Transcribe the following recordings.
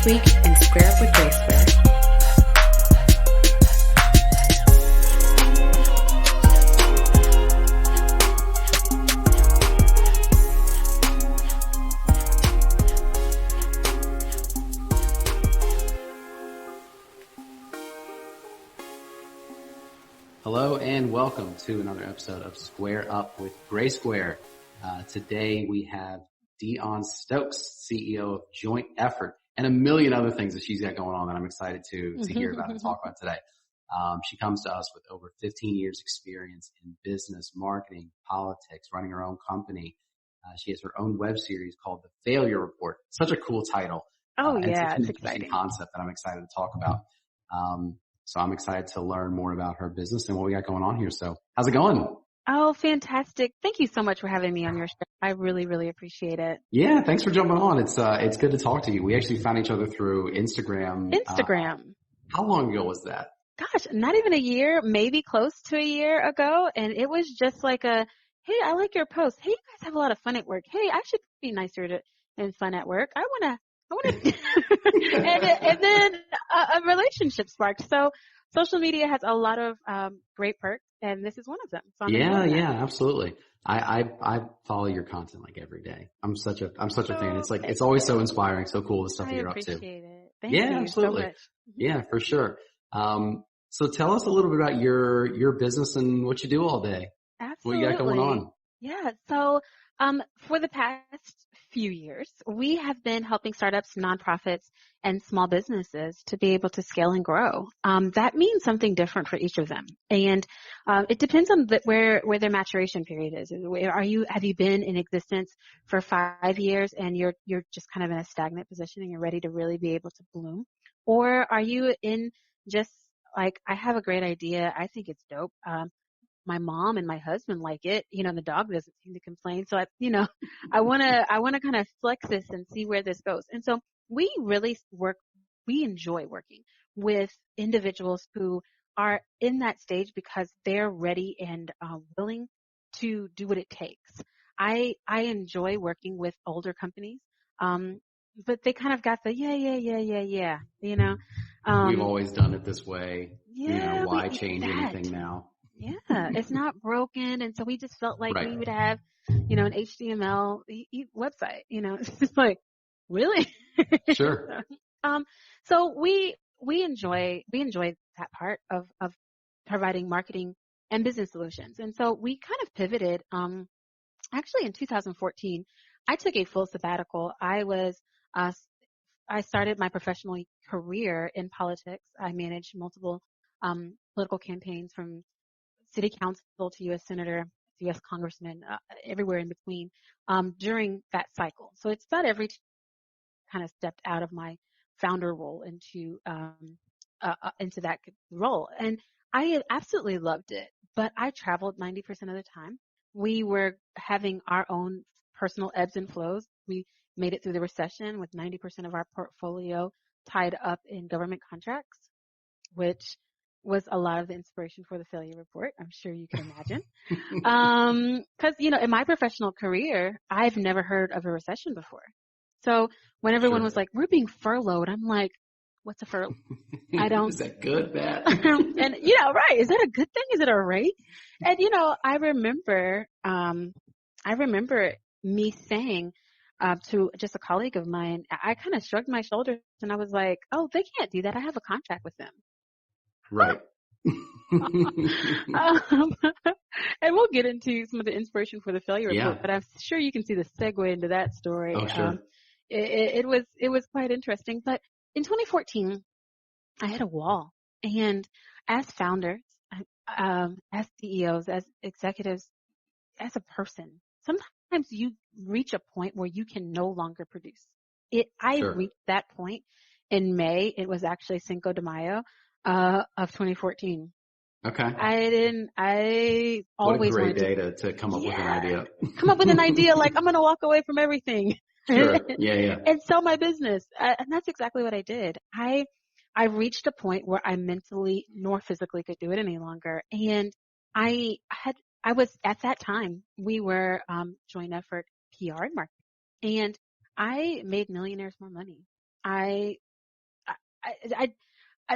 This week in Square Up with GraySquare. Hello and welcome to another episode of Square Up with GraySquare. Today we have Deon Stokes, CEO of Joint Effort, and a million other things that she's got going on that I'm excited to hear about and talk about today. She comes to us with over 15 years experience in business, marketing, politics, running her own company. She has her own web series called The Failure Report. Such a cool title. It's exciting exciting concept that I'm excited to talk about. So I'm excited to learn more about her business and what we got going on here. So how's it going? Oh, fantastic. Thank you so much for having me on your show. I really, really appreciate it. Yeah, thanks for jumping on. It's good to talk to you. We actually found each other through Instagram. How long ago was that? Gosh, not even a year, maybe close to a year ago. And it was just like hey, I like your post. Hey, you guys have a lot of fun at work. Hey, I should be nicer and fun at work. I want to, and then a relationship sparked. So social media has a lot of great perks, and this is one of them. So Yeah, absolutely. I follow your content like every day. I'm such a fan. It's like, it's always so inspiring, so cool, the stuff that you're up to. I appreciate it. Thank you absolutely. so much. Yeah, for sure. So tell us a little bit about your business and what you do all day. Absolutely. What you got going on? Yeah. So, for the past few years, we have been helping startups, nonprofits, and small businesses to be able to scale and grow. That means something different for each of them. And, it depends on where their maturation period is. Have you been in existence for 5 years and you're just kind of in a stagnant position and you're ready to really be able to bloom? Or are you in just like, I have a great idea. I think it's dope. My mom and my husband like it, and the dog doesn't seem to complain. So I want to kind of flex this and see where this goes. And so we enjoy working with individuals who are in that stage because they're ready and willing to do what it takes. I enjoy working with older companies. But they kind of got the, yeah. We've always done it this way. Yeah. Why change anything now? Yeah, it's not broken. And so we just felt like we would have, an HTML website, it's just like, really? Sure. So we enjoy that part of providing marketing and business solutions. And so we kind of pivoted, actually in 2014, I took a full sabbatical. I started my professional career in politics. I managed multiple, political campaigns from city council to U.S. senator, U.S. congressman, everywhere in between, during that cycle. So it's about every kind of stepped out of my founder role into that role. And I absolutely loved it, but I traveled 90% of the time. We were having our own personal ebbs and flows. We made it through the recession with 90% of our portfolio tied up in government contracts, which was a lot of the inspiration for the failure report. I'm sure you can imagine. Cause, in my professional career, I've never heard of a recession before. So when everyone was like, we're being furloughed, I'm like, what's a furlough? Is that good, bad? And, right. Is that a good thing? Is it a rate? And, I remember me saying, to just a colleague of mine, I kind of shrugged my shoulders and I was like, oh, they can't do that. I have a contract with them. Right. And we'll get into some of the inspiration for the failure report, Yeah. but I'm sure you can see the segue into that story. Oh, sure. It was quite interesting. But in 2014, I hit a wall. And as founders, as CEOs, as executives, as a person, sometimes you reach a point where you can no longer produce. I reached that point in May. It was actually Cinco de Mayo. Of 2014. Okay. I always what a wanted great day to come up with an idea. Come up with an idea like I'm going to walk away from everything. Sure. Yeah. And sell my business. And that's exactly what I did. I reached a point where I mentally nor physically could do it any longer. And I was at that time, we were, joint effort PR and marketing, and I made millionaires more money. I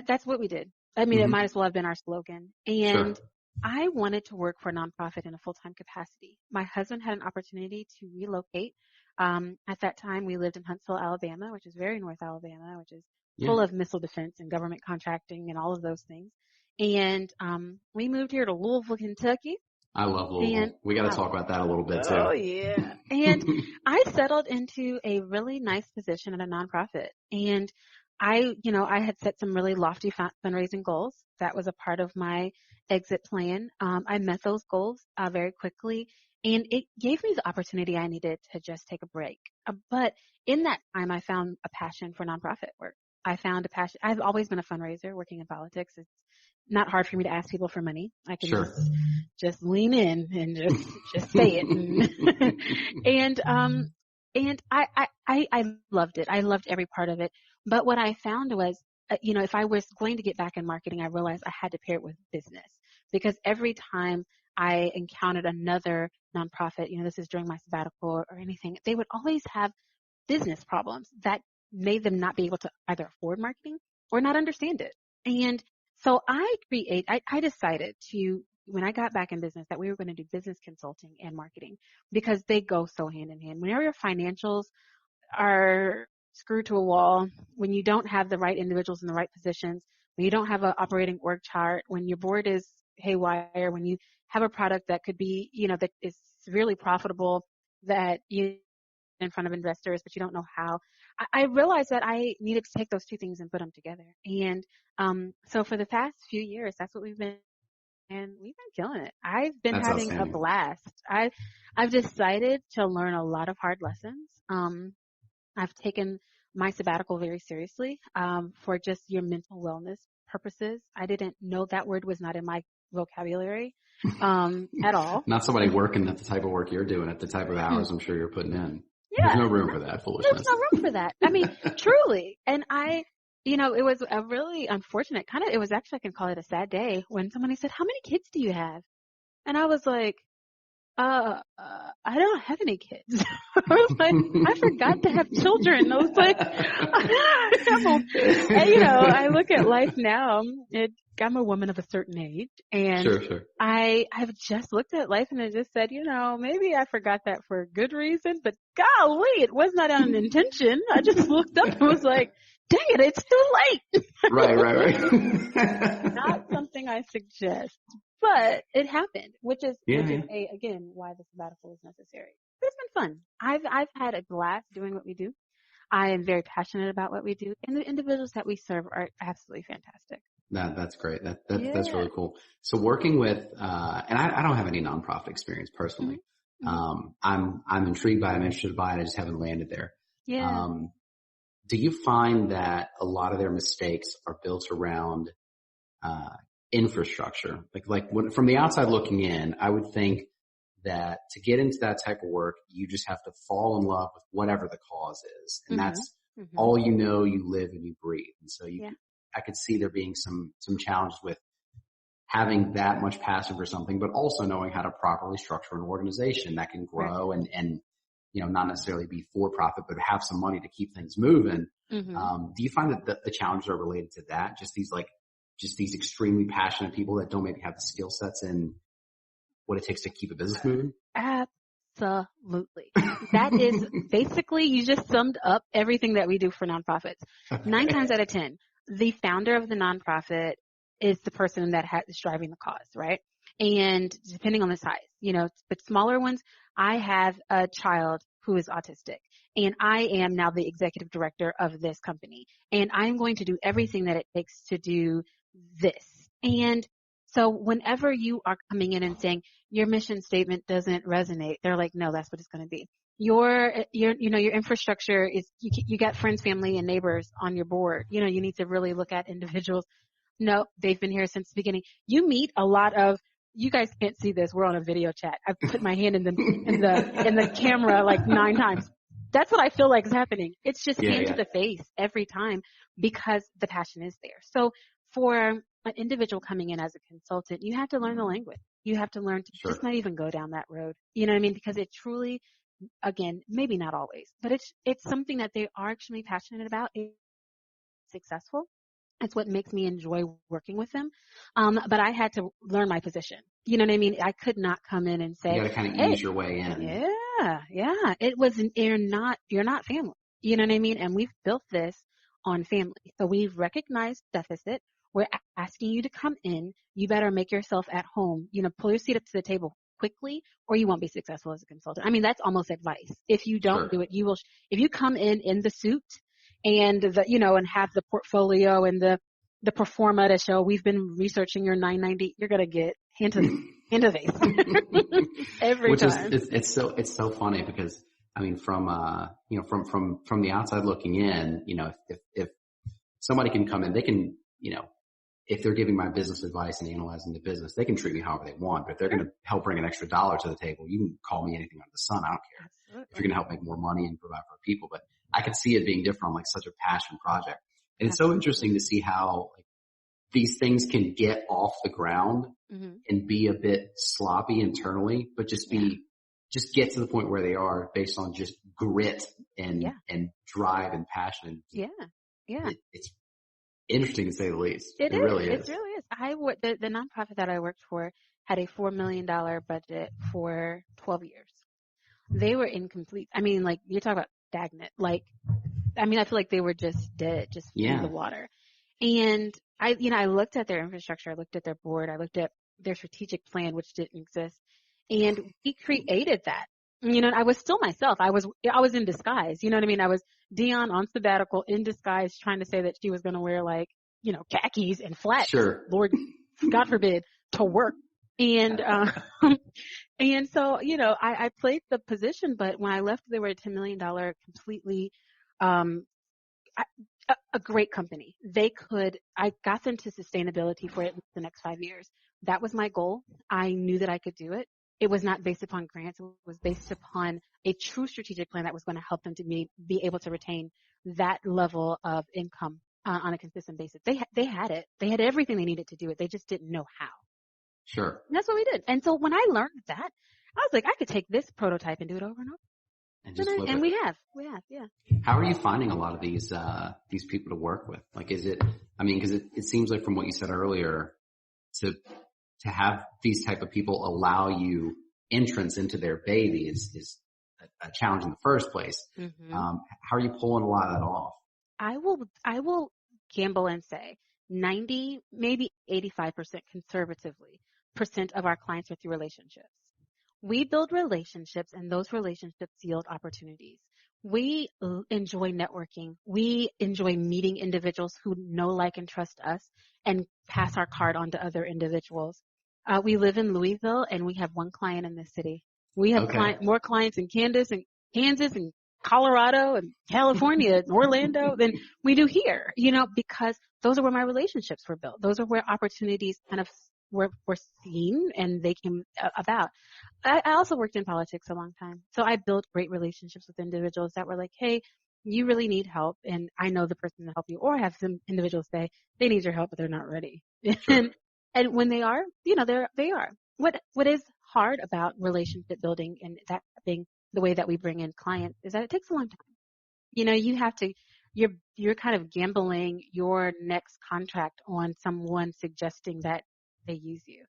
that's what we did. I mean, it Mm-hmm. might as well have been our slogan. And Sure. I wanted to work for a nonprofit in a full-time capacity. My husband had an opportunity to relocate. At that time, we lived in Huntsville, Alabama, which is very North Alabama, which is Yeah. full of missile defense and government contracting and all of those things. And we moved here to Louisville, Kentucky. I love And Louisville. We got to talk about that a little bit oh too. yeah. And I settled into a really nice position at a nonprofit. And I had set some really lofty fundraising goals. That was a part of my exit plan. I met those goals very quickly, and it gave me the opportunity I needed to just take a break. But in that time, I found a passion for nonprofit work. I found a passion. I've always been a fundraiser working in politics. It's not hard for me to ask people for money. I can Sure. just lean in and just say it. And I loved it. I loved every part of it. But what I found was, if I was going to get back in marketing, I realized I had to pair it with business, because every time I encountered another nonprofit, this is during my sabbatical or anything, they would always have business problems that made them not be able to either afford marketing or not understand it. And so I decided when I got back in business, that we were going to do business consulting and marketing, because they go so hand in hand. Whenever your financials are screwed to a wall, when you don't have the right individuals in the right positions, when you don't have an operating org chart, when your board is haywire, when you have a product that could be, that is severely profitable, that you in front of investors, but you don't know how. I realized that I needed to take those two things and put them together. And so for the past few years, that's what we've been, and we've been killing it. I've been That's having a outstanding. blast. I've decided to learn a lot of hard lessons. I've taken my sabbatical very seriously for just your mental wellness purposes. I didn't know that word was not in my vocabulary at all. Not somebody working at the type of work you're doing, at the type of hours I'm sure you're putting in. There's Yeah, no room for that there's foolishness. no room for that. I mean, truly. And it was a really unfortunate it was actually, I can call it a sad day when somebody said, "How many kids do you have?" And I was like, I don't have any kids. I was like, I forgot to have children. I was like, I look at life now. I'm a woman of a certain age, and Sure. I've just looked at life and I just said, maybe I forgot that for a good reason, but golly, it was not an intention. I just looked up and was like, dang it, it's too late. Right. Not something I suggest, but it happened, which is again why the sabbatical is necessary. It's been fun. I've had a blast doing what we do. I am very passionate about what we do, and the individuals that we serve are absolutely fantastic. That's great. That's really cool. So working with, and I don't have any nonprofit experience personally. Mm-hmm. I'm intrigued by it. I'm interested by it. I just haven't landed there. Yeah. Do you find that a lot of their mistakes are built around, infrastructure? From the outside looking in, I would think that to get into that type of work, you just have to fall in love with whatever the cause is. And that's all you live and you breathe. And so I could see there being some challenges with having that much passion for something, but also knowing how to properly structure an organization that can grow and not necessarily be for profit, but have some money to keep things moving. Do you find that the challenges are related to that? Just these extremely passionate people that don't maybe have the skill sets and what it takes to keep a business moving? Absolutely. That is basically, you just summed up everything that we do for nonprofits. 9 times out of 10, the founder of the nonprofit is the person that is driving the cause, right? And depending on the size, but smaller ones, I have a child who is autistic, and I am now the executive director of this company, and I'm going to do everything that it takes to do this. And so whenever you are coming in and saying your mission statement doesn't resonate, they're like, no, that's what it's going to be. Your infrastructure is, you got friends, family, and neighbors on your board. You need to really look at individuals. No, they've been here since the beginning. You meet a lot of, you guys can't see this. We're on a video chat. I've put my hand in the camera like 9 times. That's what I feel like is happening. It's just hand to the face every time, because the passion is there. So for an individual coming in as a consultant, you have to learn the language. You have to learn to just not even go down that road. You know what I mean? Because it truly, again, maybe not always, but it's something that they are actually passionate about. It's successful. It's what makes me enjoy working with them. But I had to learn my position. You know what I mean? I could not come in and You say, got to kind of hey, ease your way in. yeah. It was, you're not family. You know what I mean? And we've built this on family. So we've recognized deficit. We're asking you to come in. You better make yourself at home. Pull your seat up to the table quickly or you won't be successful as a consultant. I mean, that's almost advice. If you don't do it, if you come in the suit and and have the portfolio and the pro forma to show we've been researching your 990, you're going to get into face every time. It's so funny because I mean, from the outside looking in, if somebody can come in, they can, if they're giving my business advice and analyzing the business, they can treat me however they want. But if they're going to help bring an extra dollar to the table, you can call me anything under the sun. I don't care. Absolutely. If you're going to help make more money and provide for people. But I could see it being different on like such a passion project. And it's so interesting to see how like, these things can get off the ground and be a bit sloppy internally, but just get to the point where they are based on just grit and drive and passion. Yeah. It's interesting to say the least. It really is. It really is. The nonprofit that I worked for had a $4 million budget for 12 years. They were incomplete. I mean, like you talk about stagnant. Like, I mean, I feel like they were just dead, just in the water. And I looked at their infrastructure. I looked at their board. I looked at their strategic plan, which didn't exist. And we created that. I was still myself. I was in disguise. You know what I mean? I was Deon on sabbatical in disguise trying to say that she was going to wear like, khakis and flats. Sure. Lord, God forbid, to work. And, and so, I played the position, but when I left, they were a $10 million completely, a great company. I got them to sustainability for at least the next 5 years. That was my goal. I knew that I could do it. It was not based upon grants. It was based upon a true strategic plan that was going to help them to be able to retain that level of income on a consistent basis. They had it. They had everything they needed to do it. They just didn't know how. Sure. And that's what we did. And so when I learned that, I was like, I could take this prototype and do it over and over. And we have, yeah. How are you finding a lot of these people to work with? Like, is it, I mean, cause it seems like from what you said earlier to have these type of people allow you entrance into their baby is a challenge in the first place. How are you pulling a lot of that off? I will gamble and say 90, maybe 85% conservatively % of our clients are through relationships. We build relationships and those relationships yield opportunities. We enjoy networking. We enjoy meeting individuals who know, like, and trust us and pass our card on to other individuals. We live in Louisville and we have one client in this city. We have more clients in Kansas and Colorado and California and Orlando than we do here, because those are where my relationships were built. Those are where opportunities kind of were seen and they came about. I also worked in politics a long time. So I built great relationships with individuals that were like, hey, you really need help. And I know the person to help you. Or I have some individuals say they need your help, but they're not ready. Sure. and when they are, they are. What is hard about relationship building and that being the way that we bring in clients is that it takes a long time. You have to, you're kind of gambling your next contract on someone suggesting that they use you.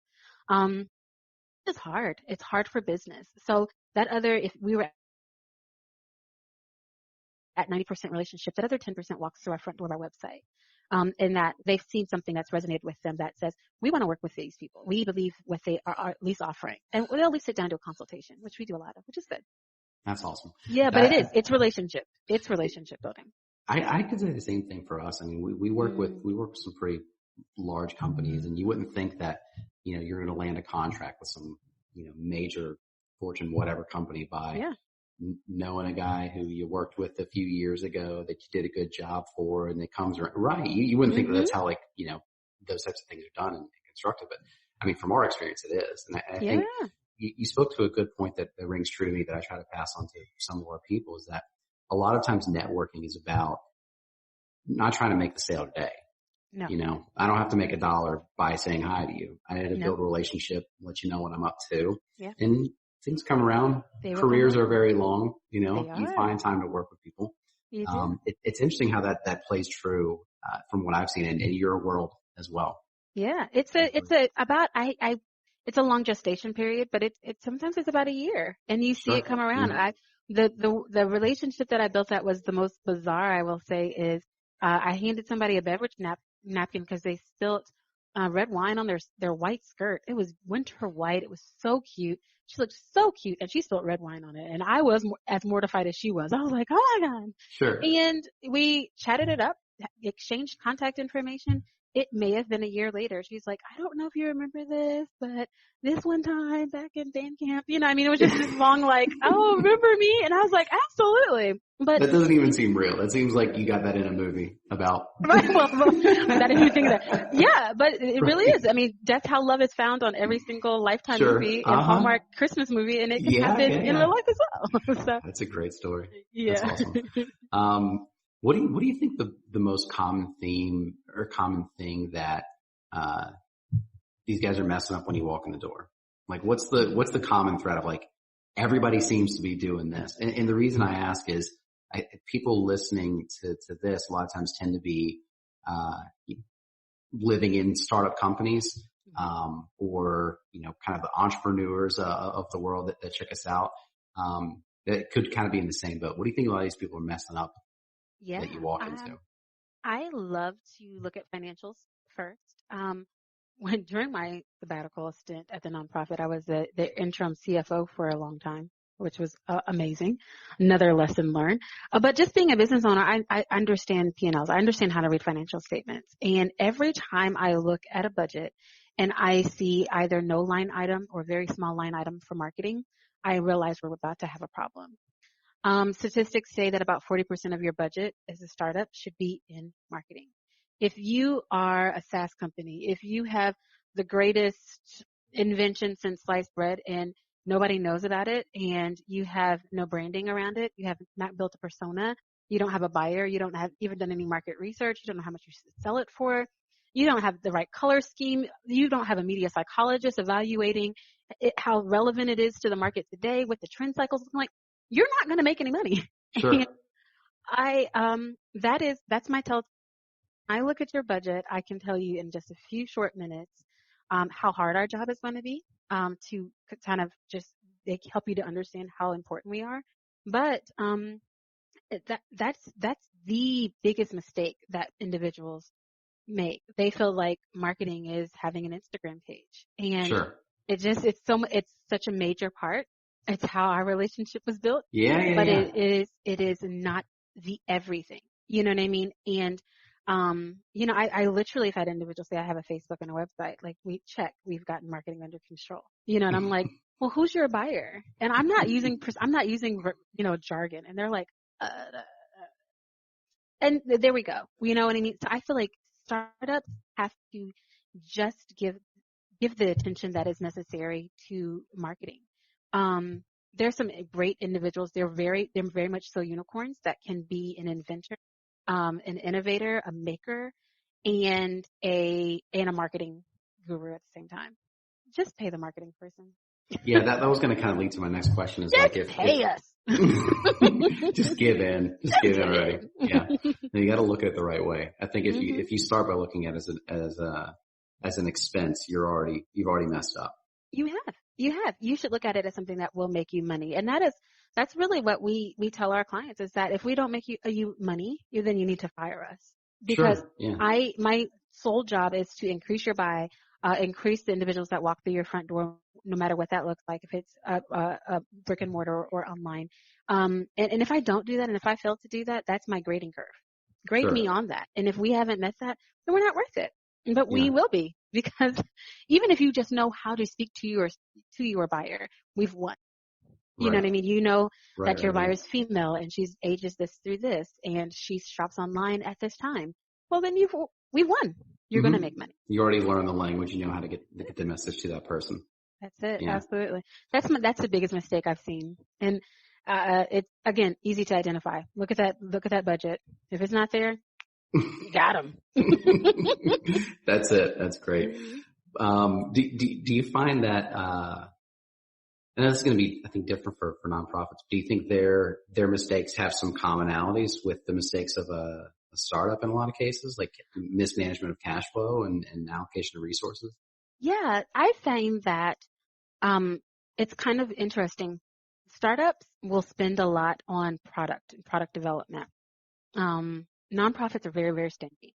It's hard. It's hard for business. So if we were at 90% relationship, that other 10% walks through our front door of our website. And that they've seen something that's resonated with them that says, we want to work with these people. We believe what they are at least offering. And they'll at least sit down to a consultation, which we do a lot of, which is good. That's awesome. Yeah, but it is. It's relationship. It's relationship building. I could say the same thing for us. I mean, we work with some pretty large companies, and you wouldn't think that, you're going to land a contract with some, major Fortune whatever company by knowing a guy who you worked with a few years ago that you did a good job for, and it comes right. You wouldn't think that that's how, like, those types of things are done and constructed. But I mean, from our experience, it is. And I think you spoke to a good point that rings true to me that I try to pass on to some of our people is that a lot of times networking is about not trying to make the sale today. No. I don't have to make $1 by saying hi to you. I had to build a relationship, let you know what I'm up to. Yeah. And things come around. Careers are very long. You find time to work with people. You do. It's interesting how that plays true from what I've seen in your world as well. Yeah, it's a long gestation period, but it's sometimes it's about a year, and you see it come around. The relationship that I built that was the most bizarre, I will say, is I handed somebody a beverage napkin because they spilt red wine on their white skirt. It was winter white. It was so cute. She looked so cute, and she spilled red wine on it, and I was as mortified as she was. I was like, oh my God. Sure. And we chatted it up, exchanged contact information. It may have been a year later. She's like, I don't know if you remember this, but this one time back in band camp, it was just this long, like, oh, remember me? And I was like, absolutely. But that doesn't even seem real. That seems like you got that in a movie about. Right. Well, that didn't even think of that. Yeah, but it really is. I mean, that's how love is found on every single Lifetime movie and Hallmark Christmas movie, and it can happen in real life as well. So, that's a great story. Yeah. That's awesome. What do you think the most common theme or common thing that these guys are messing up when you walk in the door? Like, what's the common thread of, like, everybody seems to be doing this? And the reason I ask is people listening to this a lot of times tend to be living in startup companies or kind of the entrepreneurs of the world that check us out. That could kind of be in the same boat. What do you think a lot of these people are messing up? Yeah, that you walk into? I love to look at financials first. During my sabbatical stint at the nonprofit, I was the interim CFO for a long time, which was amazing. Another lesson learned. But just being a business owner, I understand P&Ls. I understand how to read financial statements. And every time I look at a budget and I see either no line item or very small line item for marketing, I realize we're about to have a problem. Statistics say that about 40% of your budget as a startup should be in marketing. If you are a SaaS company, if you have the greatest invention since sliced bread and nobody knows about it and you have no branding around it, you have not built a persona, you don't have a buyer, you don't have even done any market research, you don't know how much you should sell it for, you don't have the right color scheme, you don't have a media psychologist evaluating how relevant it is to the market today with the trend cycles, like, you're not going to make any money. Sure. That's my tell. I look at your budget. I can tell you in just a few short minutes, how hard our job is going to be, to kind of just help you to understand how important we are. But, that's the biggest mistake that individuals make. They feel like marketing is having an Instagram page, and sure. it's such a major part. It's how our relationship was built. But it is not the everything. You know what I mean? And, I literally have had individuals say, I have a Facebook and a website. Like, we've gotten marketing under control, and I'm like, well, who's your buyer? And I'm not using, jargon. And they're like, and there we go. You know what I mean? So I feel like startups have to just give the attention that is necessary to marketing. There's some great individuals. They're very much so unicorns that can be an inventor, an innovator, a maker, and a marketing guru at the same time. Just pay the marketing person. Yeah, that was going to kind of lead to my next question. Is just like, pay us. Just give in. Just give in already. Yeah. You got to look at it the right way. I think if you start by looking at it as an expense, you've already messed up. You have. You should look at it as something that will make you money. And that's really what we tell our clients, is that if we don't make you money, then you need to fire us. Because sure. Yeah. My sole job is to increase your buy, increase the individuals that walk through your front door, no matter what that looks like, if it's a brick and mortar or online. And if I don't do that, and if I fail to do that, that's my grading curve. Grade me on that. And if we haven't met that, then we're not worth it. But we will be, because even if you just know how to speak to your buyer, we've won. You know what I mean? You know that your buyer is female and she's ages this through this and she shops online at this time. Well, then we've won. You're going to make money. You already learned the language. You know how to get the message to that person. That's it. Yeah. Absolutely. That's the biggest mistake I've seen. And it's, again, easy to identify. Look at that budget. If it's not there, you got them. That's it. That's great. Do you find that, and this is going to be, I think, different for nonprofits. Do you think their mistakes have some commonalities with the mistakes of a a startup in a lot of cases, like mismanagement of cash flow and allocation of resources? Yeah, I find that um, it's kind of interesting. Startups will spend a lot on product development. Nonprofits are very, very stingy.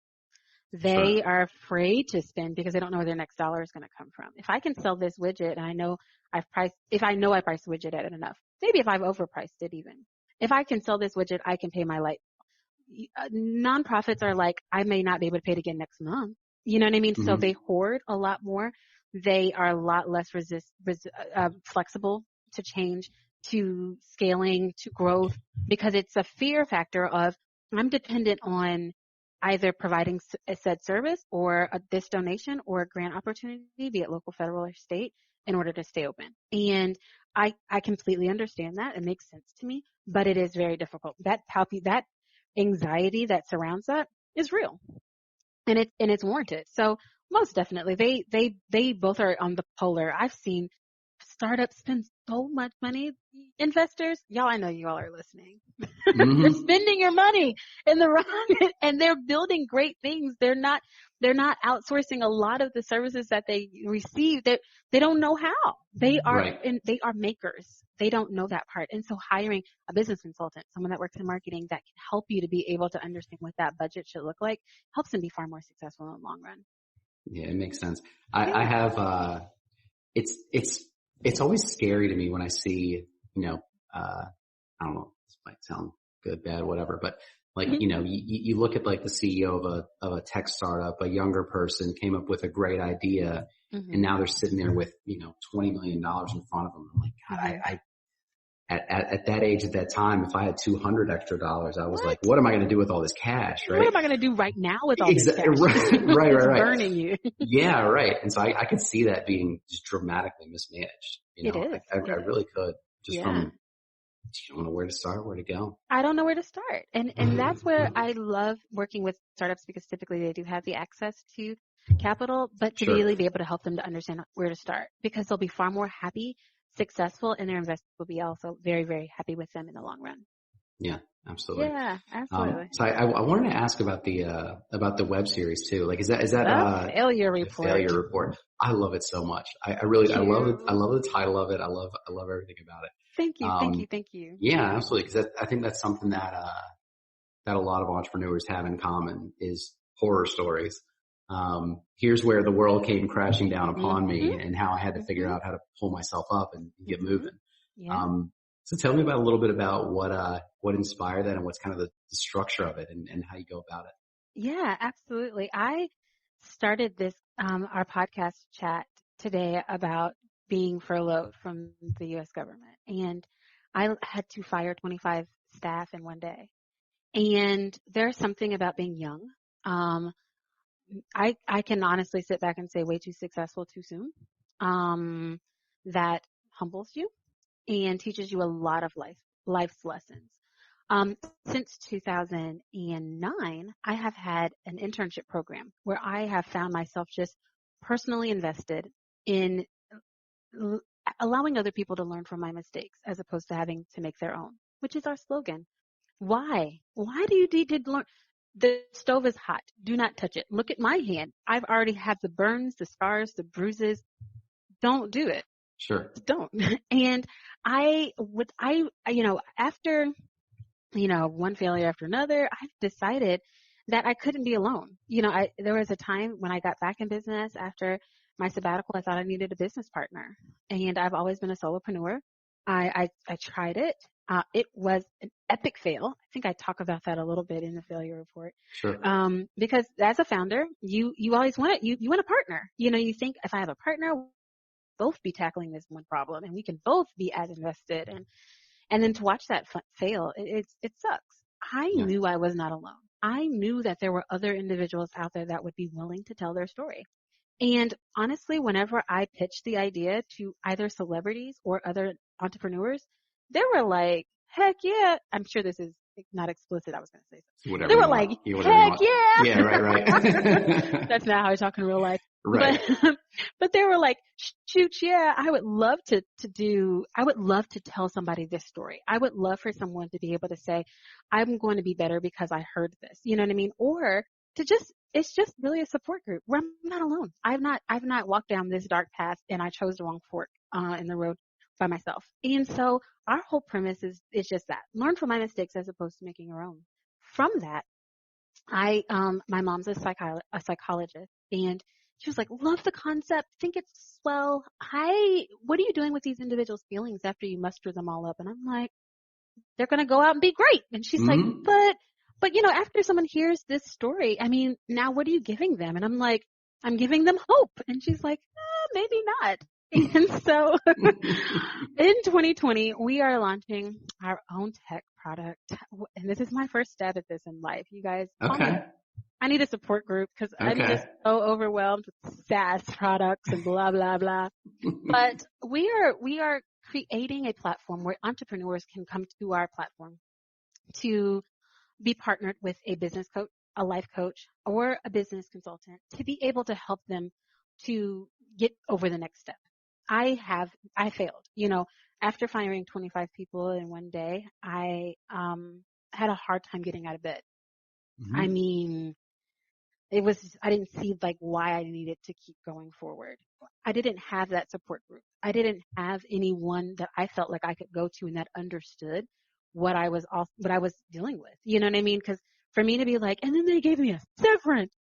They Sure. are afraid to spend because they don't know where their next dollar is going to come from. If I can sell this widget and if I know I priced the widget at it enough, maybe if I've overpriced it even, if I can sell this widget, I can pay my light. Nonprofits are like, I may not be able to pay it again next month. You know what I mean? So Hmm. they hoard a lot more. They are a lot less flexible to change, to scaling, to growth, because it's a fear factor of I'm dependent on either providing a said service or this donation or a grant opportunity, be it local, federal, or state, in order to stay open. And I completely understand that. It makes sense to me, but it is very difficult. That anxiety that surrounds that is real and it's warranted. So most definitely they both are on the polar. I've seen startups spend so much money. Investors, y'all, I know you all are listening. They're Hmm. spending your money in the wrong and they're building great things. They're not outsourcing a lot of the services that they receive. They don't know how. Right. They are makers. They don't know that part. And so hiring a business consultant, someone that works in marketing that can help you to be able to understand what that budget should look like, helps them be far more successful in the long run. Yeah, it makes sense. I Yeah. have, it's always scary to me when I see, uh, I don't know, this might sound good, bad, whatever, but like, Mhm. you look at like the CEO of a tech startup, a younger person came up with a great idea and Mhm. now they're sitting there with, $20 million in front of them. I'm like, God, Mhm. at that age, at that time, if I had 200 extra dollars, I was like, What? what am I going to do with all this cash? What Right. am I going to do right now with all this Exactly. cash? Right, right, It's right. burning you. Yeah, right. And so I could see that being just dramatically mismanaged. It is. I It is. really could, just Yeah. from, you don't know where to start, where to go. I don't know where to start. And that's where I love working with startups because typically they do have the access to capital, but to Sure. really be able to help them to understand where to start because they'll be far more happy, successful, and their investors will be also very, very happy with them in the long run. Yeah, absolutely. Yeah, absolutely. So I wanted to ask about the web series too. Like, is that, The failure the report. failure report? I love it so much. Thank I you. love the title of it. I love everything about it. Thank you. Thank you. Um, Thank you. yeah, absolutely. Cause I think that's something that a lot of entrepreneurs have in common is horror stories. Here's where the world came crashing down upon Mhm. me and how I had to figure Mhm. out how to pull myself up and get Mhm. moving. Yeah. So tell me about a little bit about what inspired that and what's kind of the structure of it and how you go about it. Yeah, absolutely. I started this, our podcast chat today about being furloughed from the U.S. government. And I had to fire 25 staff in one day. And there's something about being young. Um, I can honestly sit back and say way too successful too soon. Um, that humbles you and teaches you a lot of life's lessons. Um, since 2009, I have had an internship program where I have found myself just personally invested in l- allowing other people to learn from my mistakes as opposed to having to make their own, which is our slogan. Why? Why do you need to learn? The stove is hot. Do not touch it. Look at my hand. I've already had the burns, the scars, the bruises. Don't do it. Sure. Don't. And after one failure after another, I've decided that I couldn't be alone. There was a time when I got back in business after my sabbatical, I thought I needed a business partner. And I've always been a solopreneur. I tried it. It was an epic fail. I think I talk about that a little bit in the failure report. Sure. Because as a founder, you always want it. You want a partner. You think if I have a partner, we'll both be tackling this one problem and we can both be as invested and then to watch that fail, it sucks. I Yeah. knew I was not alone. I knew that there were other individuals out there that would be willing to tell their story. And honestly, whenever I pitched the idea to either celebrities or other entrepreneurs, they were like, heck yeah. I'm sure this is not explicit. I was going to say So something. whatever They you were want. like, Yeah, whatever you heck want. yeah. Yeah, right. That's not how I talk in real life. Right. But they were like, shoot, yeah, I would love I would love to tell somebody this story. I would love for someone to be able to say, I'm going to be better because I heard this. You know what I mean? Or it's just really a support group where I'm not alone. I've not walked down this dark path and I chose the wrong fork, in the road by myself. And so our whole premise is just that. Learn from my mistakes as opposed to making your own. From that, my mom's a psychologist, and she was like, love the concept, think it's swell. What are you doing with these individuals' feelings after you muster them all up? And I'm like, they're going to go out and be great. And she's like, Mm-hmm. but after someone hears this story, I mean, now what are you giving them? And I'm like, I'm giving them hope. And she's like, maybe not. And so in 2020, we are launching our own tech product. And this is my first stab at this in life. You guys, Okay. I need a support group because I'm Okay. just so overwhelmed with SaaS products and blah, blah, blah. But we are creating a platform where entrepreneurs can come to our platform to be partnered with a business coach, a life coach, or a business consultant to be able to help them to get over the next step. I failed. After firing 25 people in one day, I had a hard time getting out of bed. Mm-hmm. I mean, I didn't see like why I needed to keep going forward. I didn't have that support group. I didn't have anyone that I felt like I could go to and that understood what I was dealing with. You know what I mean? Because for me to be like, and then they gave me a severance.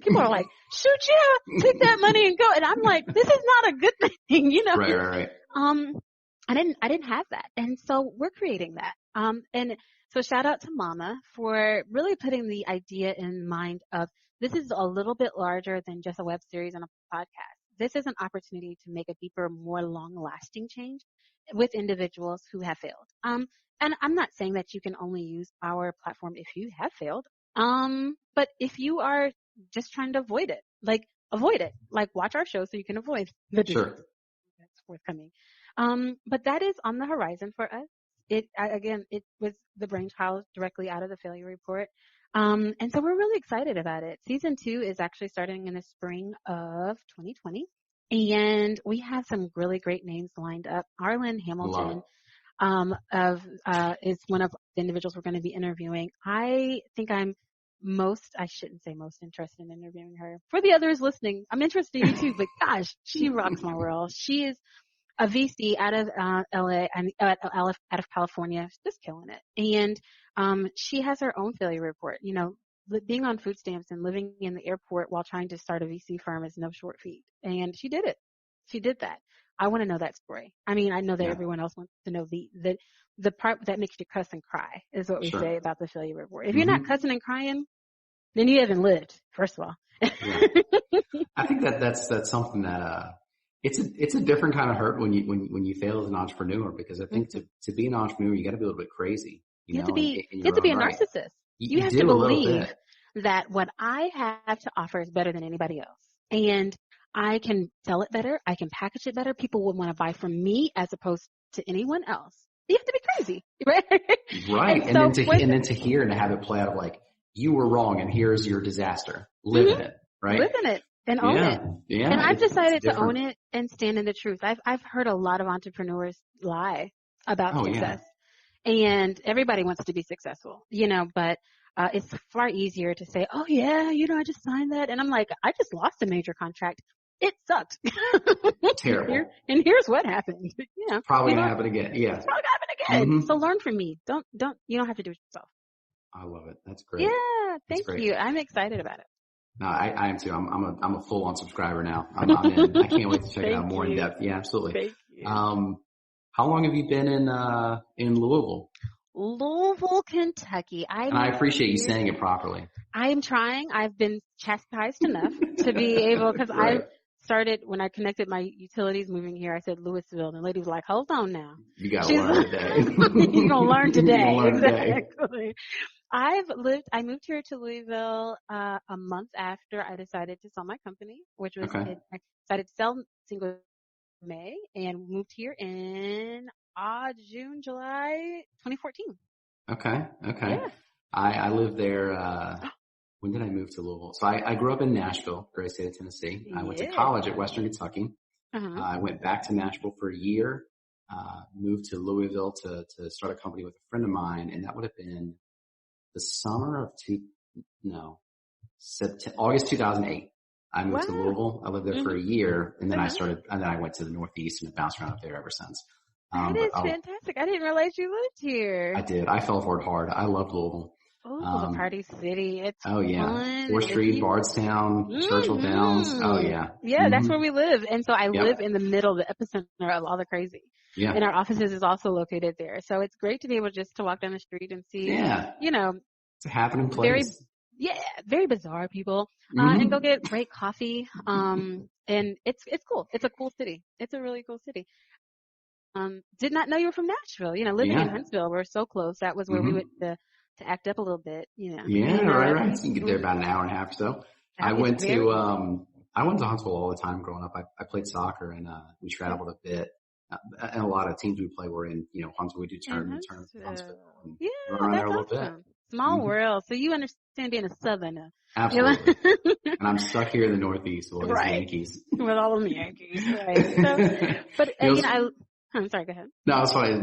People are like, shoot, yeah, take that money and go. And I'm like, this is not a good thing, Right. I didn't have that. And so we're creating that. And so shout out to Mama for really putting the idea in mind of this is a little bit larger than just a web series and a podcast. This is an opportunity to make a deeper, more long lasting change with individuals who have failed. And I'm not saying that you can only use our platform if you have failed. But if you are just trying to avoid it, like watch our show so you can avoid the disease that's forthcoming. But that is on the horizon for us. Again, it was the brainchild directly out of the failure report. And so we're really excited about it. Season 2 is actually starting in the spring of 2020. And we have some really great names lined up. Arlen Hamilton, is one of the individuals we're going to be interviewing. I think I shouldn't say most interested in interviewing her. For the others listening, I'm interested in you too, but gosh, she rocks my world. She is a VC out of LA and out of California, just killing it. And she has her own failure report. Being on food stamps and living in the airport while trying to start a VC firm is no short feat. And she did it. She did that. I want to know that story. I mean, I know that everyone else wants to know the part that makes you cuss and cry is what we say about the failure report. If you're not cussing and crying, then you haven't lived, first of all. Yeah. I think that's something that it's a different kind of hurt when you fail as an entrepreneur, because I think to be an entrepreneur you got to be a little bit crazy, you have to be in you have your to be own a right. narcissist. You have to believe that what I have to offer is better than anybody else. And I can sell it better. I can package it better. People would want to buy from me as opposed to anyone else. You have to be crazy, right? Right. And then to hear and to have it play out like you were wrong and here's your disaster. Live in it, right? Live in it and own it. Yeah. And I've decided to own it and stand in the truth. I've heard a lot of entrepreneurs lie about success. And everybody wants to be successful, but it's far easier to say, oh yeah, I just signed that. And I'm like, I just lost a major contract. It sucked. Terrible. And here's what happened. Probably gonna happen again. Yeah. It's probably gonna happen again. So learn from me. You don't have to do it yourself. I love it. That's great. Yeah. Thank you. I'm excited about it. No, I am too. I'm a full on subscriber now. I'm in. I can't wait to check it out more in depth. Yeah, absolutely. Thank you. How long have you been in Louisville? Louisville, Kentucky. And I appreciate you saying it properly. I am trying. I've been chastised enough to be able, because I started when I connected my utilities moving here. I said Louisville, and the lady was like, "Hold on now, you got to learn today. You're gonna learn today." Exactly. I moved here to Louisville a month after I decided to sell my company, which was I decided to sell single May and moved here in July 2014. Okay. Okay. Yeah. I lived there, when did I move to Louisville? So I grew up in Nashville, great state of Tennessee. I went to Yeah. college at Western Kentucky. Uh-huh. I went back to Nashville for a year, moved to Louisville to start a company with a friend of mine. And that would have been the summer of August 2008. I moved to Wow. Louisville. I lived there for Mm-hmm. a year and then Uh-huh. I went to the Northeast and have bounced around up there ever since. That But is fantastic. I didn't realize you lived I here. did. I fell for it hard. I loved Louisville. Oh, the Um, Party City. It's oh yeah. fun. 4th And if Street, you, Bardstown, Churchill Downs. Oh hmm yeah. Yeah, that's Hmm. where we live. And so I live Yep. in the middle, the epicenter of all the crazy. Yeah. And our offices is also located there. So it's great to be able just to walk down the street and see, Yeah. you know, It's a happening very, place. yeah, very bizarre people, and go Hmm. get great coffee. And it's cool. It's a cool city. It's a really cool city. Did not know you were from Nashville. Living in Yeah. Huntsville, we're so close. That was where we went Hmm. to act up a little bit, Yeah. and, Right. So you can get there about an hour and a half or so. I it's went very to, easy. I went to Huntsville all the time growing up. I played soccer and, we Yeah. traveled a bit. And a lot of teams we play were in, Huntsville. We do In tournaments in Huntsville Huntsville. and run Yeah, around there a that's little bit. awesome. Small Hmm. world. So you understand being a southerner. Absolutely. And I'm stuck here in the Northeast with all these Right. Yankees. With all of the Yankees. Right. So, but, I'm sorry, go ahead. No, it's funny.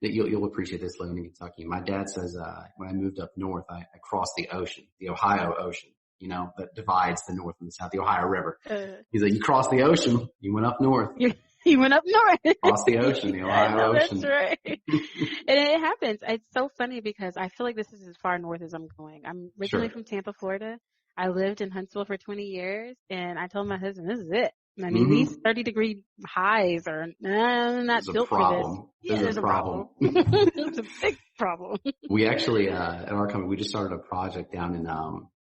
That you'll appreciate this living in Kentucky. My dad says, when I moved up north, I crossed the ocean, the Ohio Ocean, that divides the north and the south, the Ohio River. He's like, you crossed the ocean, you went up north. You went up north. Across the ocean, the Ohio Ocean. That's right. And it happens. It's so funny because I feel like this is as far north as I'm going. I'm originally Sure. from Tampa, Florida. I lived in Huntsville for 20 years, and I told my husband, this is it. I mean, these 30-degree highs are not There's a built problem. for this. Yeah, there's a problem. It's a big problem. We actually, at our company, we just started a project down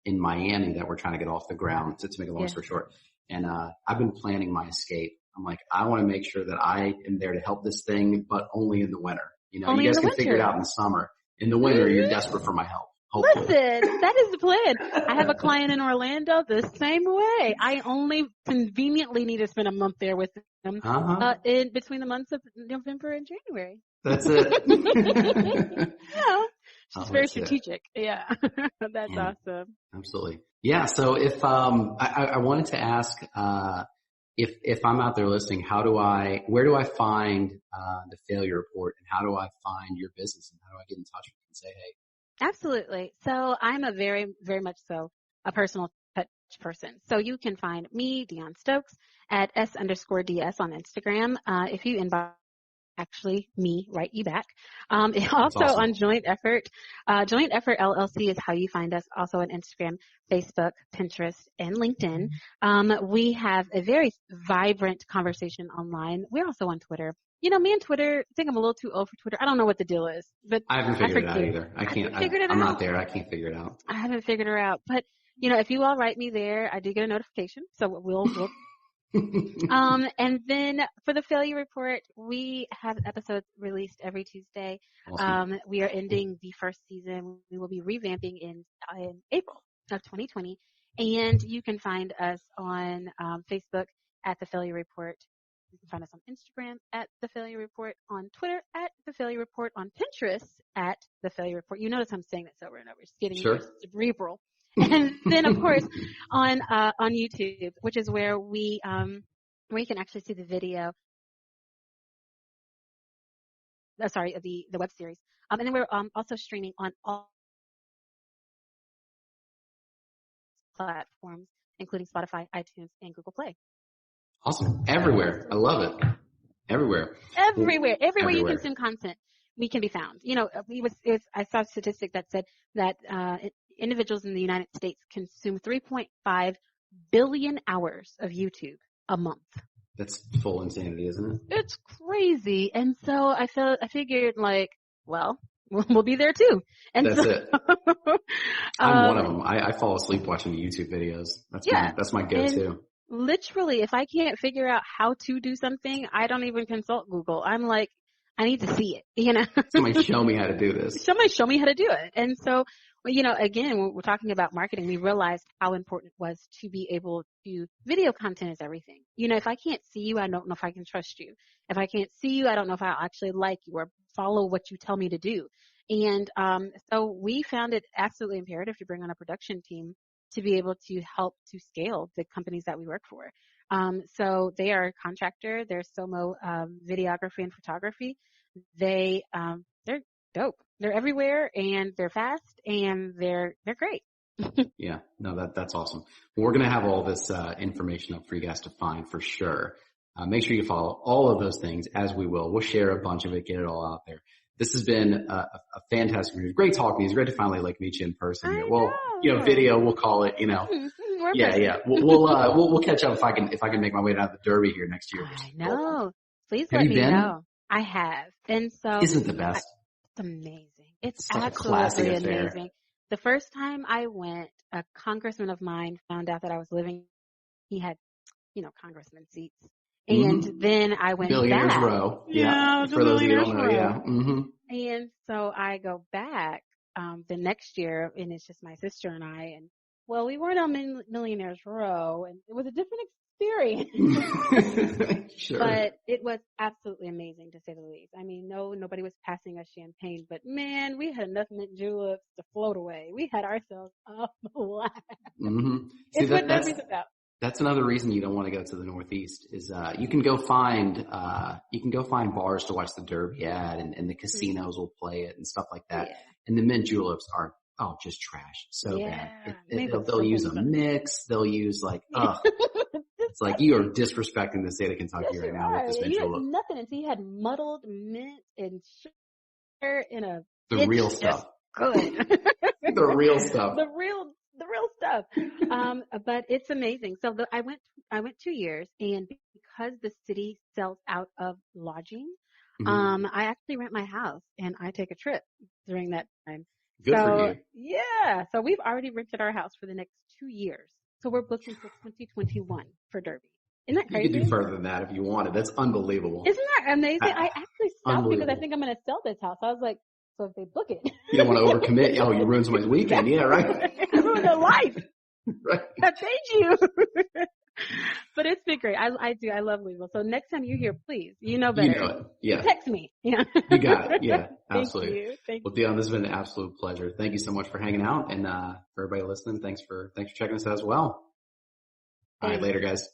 in Miami that we're trying to get off the ground, to make a long story short. And, I've been planning my escape. I'm like, I want to make sure that I am there to help this thing, but only in the winter. Only you in guys the can figure it winter. out in the summer. In the winter, you're desperate for my help. Hopefully. Listen, that is the plan. I have a client in Orlando the same way. I only conveniently need to spend a month there with them in between the months of November and January. That's it. She's very strategic. Yeah. That's awesome. Absolutely. Yeah. So if I wanted to ask if I'm out there listening, where do I find the failure report, and how do I find your business, and how do I get in touch with you and say, hey? Absolutely. So I'm a very, very much so a personal touch person. So you can find me, Deon Stokes, at S_DS on Instagram. If you inbox me, write you back. Also awesome. on Joint Effort. Joint Effort LLC is how you find us, also on Instagram, Facebook, Pinterest, and LinkedIn. We have a very vibrant conversation online. We're also on Twitter. Me and Twitter, I think I'm a little too old for Twitter. I don't know what the deal is, but I haven't figured it out either. I'm not there. I can't figure it out. I haven't figured it out. But, if you all write me there, I do get a notification. So we'll and then for the failure report, we have episodes released every Tuesday. Awesome. We are ending the first season. We will be revamping in April of 2020. And you can find us on Facebook at The Failure Report. You can find us on Instagram at The Failure Report, on Twitter at The Failure Report, on Pinterest at The Failure Report. You notice I'm saying this over and over. It's getting more cerebral. And then, of course, on YouTube, which is where you can actually see the video. The web series. And then we're also streaming on all platforms, including Spotify, iTunes, and Google Play. Awesome. Everywhere. I love it. Everywhere you consume content, we can be found. I saw a statistic that said that individuals in the United States consume 3.5 billion hours of YouTube a month. That's full insanity, isn't it? It's crazy. And so I figured we'll be there too. And that's it. I'm one of them. I fall asleep watching YouTube videos. That's my go-to. And literally, if I can't figure out how to do something, I don't even consult Google. I'm like, I need to see it, Somebody show me how to do this. Somebody show me how to do it. And so, again, when we're talking about marketing, we realized how important it was to be able to, video content is everything. If I can't see you, I don't know if I can trust you. If I can't see you, I don't know if I'll actually like you or follow what you tell me to do. And so we found it absolutely imperative to bring on a production team to be able to help to scale the companies that we work for. So they are a contractor. They're Somo videography and photography. They're dope. They're everywhere and they're fast and they're great. Yeah, no, that's awesome. Well, we're going to have all this information up for you guys to find for sure. Make sure you follow all of those things, as we will. We'll share a bunch of it, get it all out there. This has been a fantastic interview. Great talking to you. It's great to finally meet you in person here. Well, video, we'll call it, Yeah. We'll catch up if I can make my way down to the Derby here next year. I know. Please have let you me been? know. I have. And so. Isn't it the best? It's amazing. It's such absolutely a classic amazing. The first time I went, a congressman of mine found out that I was living. He had, congressman seats. And then I went Millionaires back. Row. Yeah. For those of you who don't know, yeah. Mm-hmm. And so I go back the next year, and it's just my sister and I. And well, we weren't on Millionaires Row, and it was a different experience. Sure. But it was absolutely amazing, to say the least. I mean, nobody was passing us champagne, but man, we had enough mint juleps to float away. We had ourselves a blast. Mm-hmm. It's what Derby's about. That's another reason you don't want to go to the Northeast is, you can go find bars to watch the Derby at and the casinos will play it and stuff like that. Yeah. And the mint juleps are, just trash. So bad. They'll use a mix. They'll use it's like you are disrespecting the state of Kentucky right now with this mint julep. You had nothing until you had muddled mint and sugar in a. The real stuff. Good. The real stuff. The real stuff. But it's amazing. So I went 2 years, and because the city sells out of lodging, I actually rent my house and I take a trip during that time. Good for you. Yeah. So we've already rented our house for the next 2 years. So we're booked until 2021 for Derby. Isn't that crazy? You could do further than that if you wanted. That's unbelievable. Isn't that amazing? I actually stopped because I think I'm going to sell this house. I was like, so if they book it. You don't want to overcommit. Oh, you ruined somebody's weekend. Yeah, right. I ruined their life. Right. I paid you. But it's been great. I do. I love Louisville. So next time you're here, please, better. You know it. Yeah. Text me. Yeah. You got it. Yeah, absolutely. Thank you. Well, Deon, this has been an absolute pleasure. Thank you so much for hanging out, and for everybody listening, thanks for checking us out as well. All right, later, guys.